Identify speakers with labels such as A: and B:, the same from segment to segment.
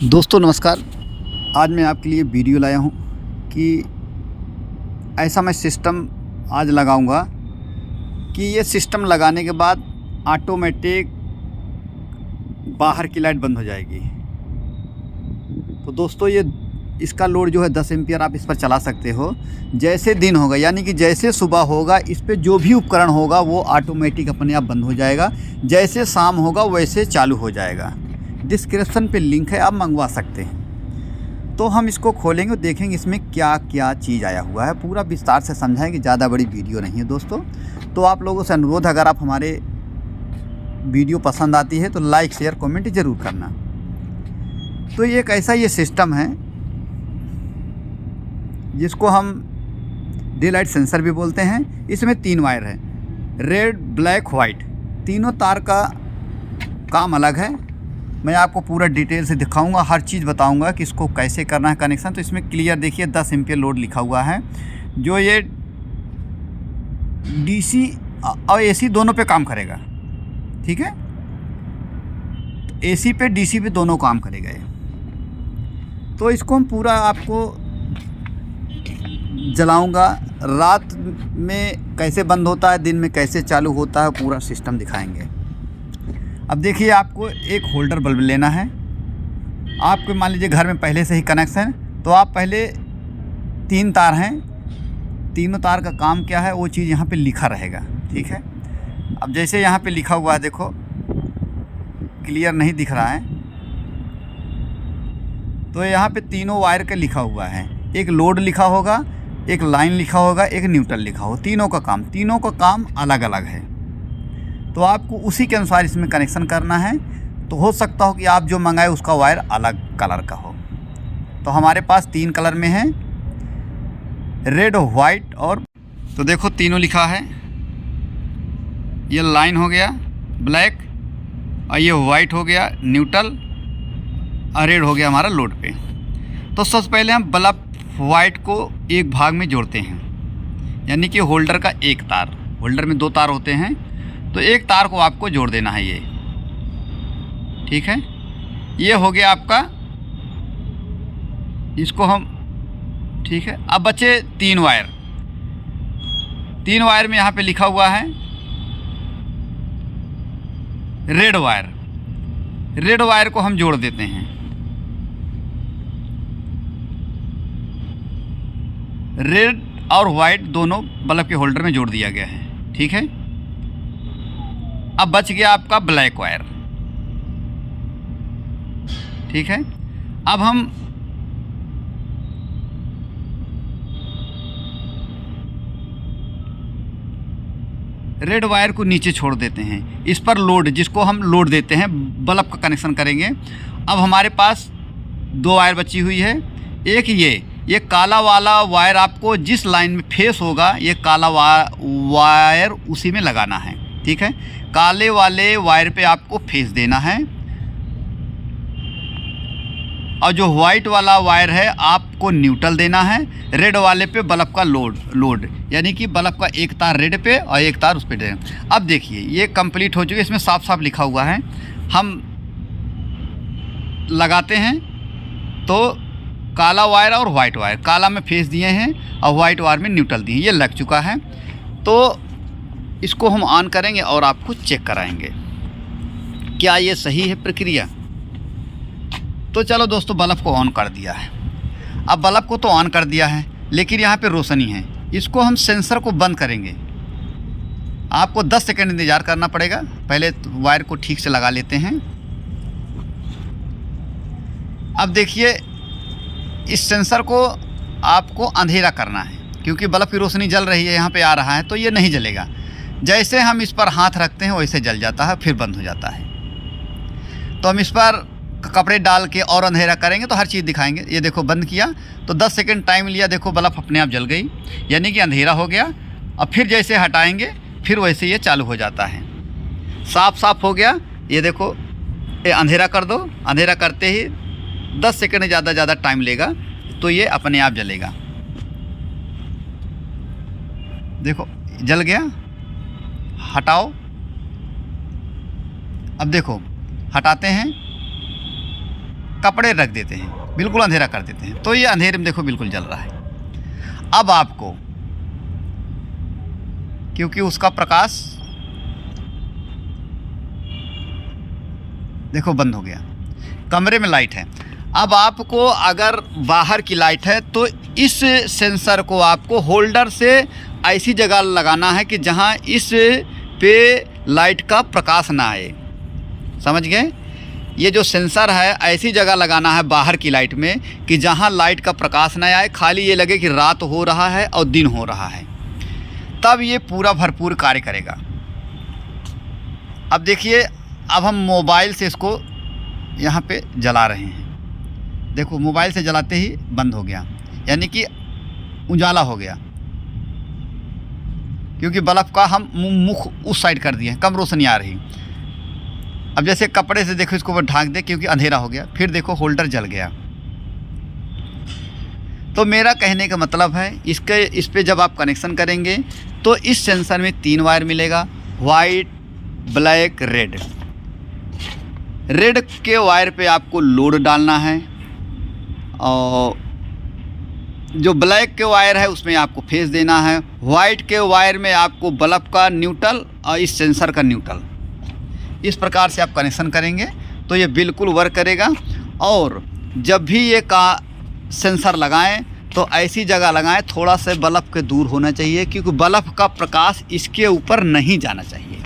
A: दोस्तों नमस्कार। आज मैं आपके लिए वीडियो लाया हूँ कि ऐसा मैं सिस्टम आज लगाऊंगा कि ये सिस्टम लगाने के बाद ऑटोमेटिक बाहर की लाइट बंद हो जाएगी। तो दोस्तों ये इसका लोड जो है 10 एम्पियर आप इस पर चला सकते हो। जैसे दिन होगा यानी कि जैसे सुबह होगा इस पे जो भी उपकरण होगा वो ऑटोमेटिक अपने आप बंद हो जाएगा। जैसे शाम होगा वैसे चालू हो जाएगा। डिस्क्रिप्शन पे लिंक है, आप मंगवा सकते हैं। तो हम इसको खोलेंगे और देखेंगे इसमें क्या क्या चीज़ आया हुआ है। पूरा विस्तार से समझाएंगे, ज़्यादा बड़ी वीडियो नहीं है दोस्तों। तो आप लोगों से अनुरोध, अगर आप हमारे वीडियो पसंद आती है तो लाइक शेयर कमेंट ज़रूर करना। तो ये एक ऐसा ये सिस्टम है जिसको हम डे लाइट सेंसर भी बोलते हैं। इसमें 3 वायर है, रेड ब्लैक वाइट। तीनों तार का काम अलग है। मैं आपको पूरा डिटेल से दिखाऊंगा, हर चीज़ बताऊंगा कि इसको कैसे करना है कनेक्शन। तो इसमें क्लियर देखिए 10 एम्पियर लोड लिखा हुआ है, जो ये डीसी और एसी दोनों पे काम करेगा। ठीक है, तो एसी पे डीसी पे दोनों काम करेगा ये। तो इसको हम पूरा आपको जलाऊंगा। रात में कैसे बंद होता है, दिन में कैसे चालू होता है, पूरा सिस्टम दिखाएंगे। अब देखिए आपको एक होल्डर बल्ब लेना है। आपके मान लीजिए घर में पहले से ही कनेक्शन, तो आप पहले 3 तार हैं, तीनों तार का काम क्या है वो चीज़ यहाँ पे लिखा रहेगा। ठीक है, अब जैसे यहाँ पे लिखा हुआ है, देखो क्लियर नहीं दिख रहा है, तो यहाँ पे तीनों वायर का लिखा हुआ है। एक लोड लिखा होगा, एक लाइन लिखा होगा, एक न्यूट्रल लिखा हो। तीनों का काम अलग अलग है। तो आपको उसी के अनुसार इसमें कनेक्शन करना है। तो हो सकता हो कि आप जो मंगाए उसका वायर अलग कलर का हो। तो हमारे पास 3 कलर में है, रेड वाइट और, तो देखो तीनों लिखा है। ये लाइन हो गया ब्लैक, और ये वाइट हो गया न्यूट्रल, और रेड हो गया हमारा लोड पे। तो सबसे पहले हम बल्ब वाइट को एक भाग में जोड़ते हैं, यानी कि होल्डर का एक तार, होल्डर में 2 तार होते हैं, तो एक तार को आपको जोड़ देना है ये। ठीक है, ये हो गया आपका, इसको हम, ठीक है। अब बचे 3 वायर। 3 वायर में यहाँ पे लिखा हुआ है रेड वायर। रेड वायर को हम जोड़ देते हैं। रेड और वाइट दोनों बल्ब के होल्डर में जोड़ दिया गया है। ठीक है, अब बच गया आपका ब्लैक वायर। ठीक है, अब हम रेड वायर को नीचे छोड़ देते हैं। इस पर लोड, जिसको हम लोड देते हैं, बल्ब का कनेक्शन करेंगे। अब हमारे पास 2 वायर बची हुई है। एक ये काला वाला वायर आपको जिस लाइन में फेस होगा, ये काला वायर उसी में लगाना है। ठीक है, काले वाले वायर पे आपको फेस देना है, और जो वाइट वाला वायर है आपको न्यूट्रल देना है। रेड वाले पे बल्ब का लोड यानी कि बल्ब का एक तार रेड पे और एक तार उस पे देना। अब देखिए ये कंप्लीट हो चुकी है, इसमें साफ साफ लिखा हुआ है। हम लगाते हैं तो काला वायर और वाइट वायर, काला में फेस दिए हैं और वाइट वायर में न्यूट्रल दिए हैं। ये लग चुका है। तो इसको हम ऑन करेंगे और आपको चेक कराएंगे क्या ये सही है प्रक्रिया। तो चलो दोस्तों, बल्ब को ऑन कर दिया है। अब बल्ब को तो ऑन कर दिया है, लेकिन यहाँ पे रोशनी है। इसको हम सेंसर को बंद करेंगे। आपको 10 सेकंड इंतज़ार करना पड़ेगा। पहले वायर को ठीक से लगा लेते हैं। अब देखिए इस सेंसर को आपको अंधेरा करना है, क्योंकि बल्ब की रोशनी जल रही है, यहाँ पे आ रहा है, तो ये नहीं जलेगा। जैसे हम इस पर हाथ रखते हैं वैसे जल जाता है, फिर बंद हो जाता है। तो हम इस पर कपड़े डाल के और अंधेरा करेंगे तो हर चीज़ दिखाएंगे। ये देखो बंद किया तो 10 सेकंड टाइम लिया, देखो बल्ब अपने आप जल गई, यानी कि अंधेरा हो गया। अब फिर जैसे हटाएंगे फिर वैसे ये चालू हो जाता है। साफ हो गया। ये देखो, ये अंधेरा कर दो, अंधेरा करते ही 10 सेकंड ज़्यादा टाइम लेगा, तो ये अपने आप जलेगा। देखो जल गया। हटाओ। अब देखो हटाते हैं कपड़े रख देते हैं, बिल्कुल अंधेरा कर देते हैं, तो ये अंधेरे में देखो बिल्कुल जल रहा है। अब आपको, क्योंकि उसका प्रकाश देखो बंद हो गया, कमरे में लाइट है। अब आपको अगर बाहर की लाइट है तो इस सेंसर को आपको होल्डर से ऐसी जगह लगाना है कि जहां इस पे लाइट का प्रकाश ना आए। समझ गए? ये जो सेंसर है ऐसी जगह लगाना है बाहर की लाइट में कि जहां लाइट का प्रकाश ना आए, खाली ये लगे कि रात हो रहा है और दिन हो रहा है, तब ये पूरा भरपूर कार्य करेगा। अब देखिए, अब हम मोबाइल से इसको यहाँ पे जला रहे हैं। देखो मोबाइल से जलाते ही बंद हो गया, यानी कि उजाला हो गया, क्योंकि बल्ब का हम मुख उस साइड कर दिए, कम रोशनी आ रही। अब जैसे कपड़े से देखो इसको ढाक दे क्योंकि अंधेरा हो गया, फिर देखो होल्डर जल गया। तो मेरा कहने का मतलब है, इस पे जब आप कनेक्शन करेंगे तो इस सेंसर में 3 वायर मिलेगा, वाइट, ब्लैक, रेड। रेड के वायर पे आपको लोड डालना है और जो ब्लैक के वायर है उसमें आपको फेस देना है। वाइट के वायर में आपको बल्ब का न्यूट्रल और इस सेंसर का न्यूट्रल। इस प्रकार से आप कनेक्शन करेंगे तो ये बिल्कुल वर्क करेगा। और जब भी ये सेंसर लगाएं तो ऐसी जगह लगाएं थोड़ा सा बल्ब के दूर होना चाहिए, क्योंकि बल्ब का प्रकाश इसके ऊपर नहीं जाना चाहिए।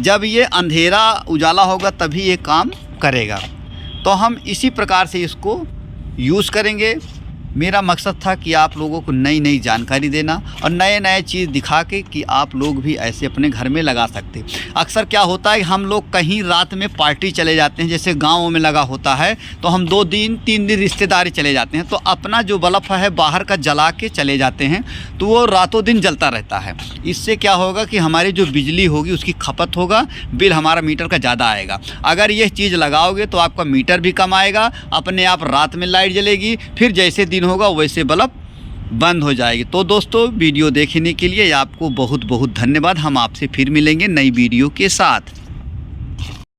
A: जब ये अंधेरा उजाला होगा तभी ये काम करेगा। तो हम इसी प्रकार से इसको यूज़ करेंगे। मेरा मकसद था कि आप लोगों को नई नई जानकारी देना और नए नए चीज़ दिखा के कि आप लोग भी ऐसे अपने घर में लगा सकते। अक्सर क्या होता है, हम लोग कहीं रात में पार्टी चले जाते हैं, जैसे गाँव में लगा होता है, तो हम 2 दिन 3 दिन रिश्तेदारी चले जाते हैं, तो अपना जो बल्ब है बाहर का जला के चले जाते हैं, तो वो रातों दिन जलता रहता है। इससे क्या होगा कि हमारी जो बिजली होगी उसकी खपत होगा, बिल हमारा मीटर का ज़्यादा आएगा। अगर ये चीज़ लगाओगे तो आपका मीटर भी कम आएगा, अपने आप रात में लाइट जलेगी, फिर जैसे दिन होगा वैसे बल्ब बंद हो जाएगी। तो दोस्तों, वीडियो देखने के लिए आपको बहुत बहुत धन्यवाद। हम आपसे फिर मिलेंगे नई वीडियो के साथ।